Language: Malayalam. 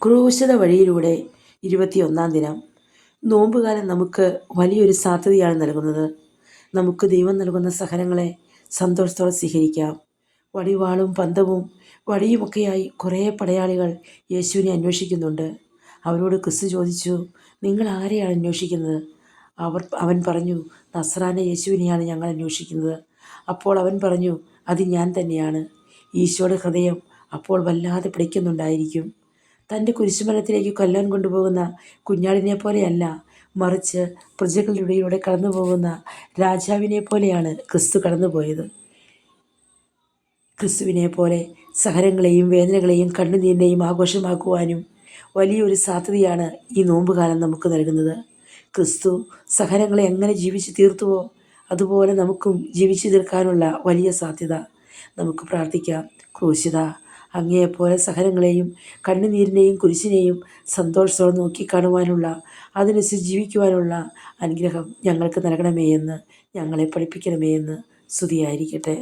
ക്രൂശിത വഴിയിലൂടെ 21 ദിനം. നോമ്പുകാലം നമുക്ക് വലിയൊരു സാധ്യതയാണ് നൽകുന്നത്. നമുക്ക് ദൈവം നൽകുന്ന സഹനങ്ങളെ സന്തോഷത്തോടെ സ്വീകരിക്കാം. വടിവാളും പന്തവും വടിയുമൊക്കെയായി കുറേ പടയാളികൾ യേശുവിനെ അന്വേഷിക്കുന്നുണ്ട്. അവരോട് ക്രിസ്തു ചോദിച്ചു, നിങ്ങൾ ആരെയാണ് അന്വേഷിക്കുന്നത്? അവൻ പറഞ്ഞു, നസ്രായനായ യേശുവിനെയാണ് ഞങ്ങൾ അന്വേഷിക്കുന്നത്. അപ്പോൾ അവൻ പറഞ്ഞു, അത് ഞാൻ തന്നെയാണ്. ഈശോയുടെ ഹൃദയം അപ്പോൾ വല്ലാതെ പിടിക്കുന്നുണ്ടായിരിക്കും. തൻ്റെ കുരിശുമരണത്തിലേക്ക് കൊല്ലാൻ കൊണ്ടുപോകുന്ന കുഞ്ഞാടിനെ പോലെയല്ല, മറിച്ച് പ്രജകളുടെ ഇടയിലൂടെ കടന്നു പോകുന്ന രാജാവിനെ പോലെയാണ് ക്രിസ്തു കടന്നുപോയത്. ക്രിസ്തുവിനെ പോലെ സഹനങ്ങളെയും വേദനകളെയും കണ്ണുനീരിനെയും ആഘോഷമാക്കുവാനും വലിയൊരു സാധ്യതയാണ് ഈ നോമ്പുകാലം നമുക്ക് നൽകുന്നത്. ക്രിസ്തു സഹനങ്ങളെ എങ്ങനെ ജീവിച്ചു തീർത്തുവോ അതുപോലെ നമുക്കും ജീവിച്ചു തീർക്കാനുള്ള വലിയ സാധ്യത. നമുക്ക് പ്രാർത്ഥിക്കാം. ക്രൂശിത, അങ്ങയെപ്പോലെ സഹനങ്ങളെയും കണ്ണുനീരിനെയും കുരിശിനെയും സന്തോഷത്തോടെ നോക്കിക്കാണുവാനുള്ള, അതിനനുസരിച്ച് ജീവിക്കുവാനുള്ള അനുഗ്രഹം ഞങ്ങൾക്ക് നൽകണമേ എന്ന്, ഞങ്ങളെ പഠിപ്പിക്കണമേ എന്ന് സ്തുതിയായിരിക്കട്ടെ.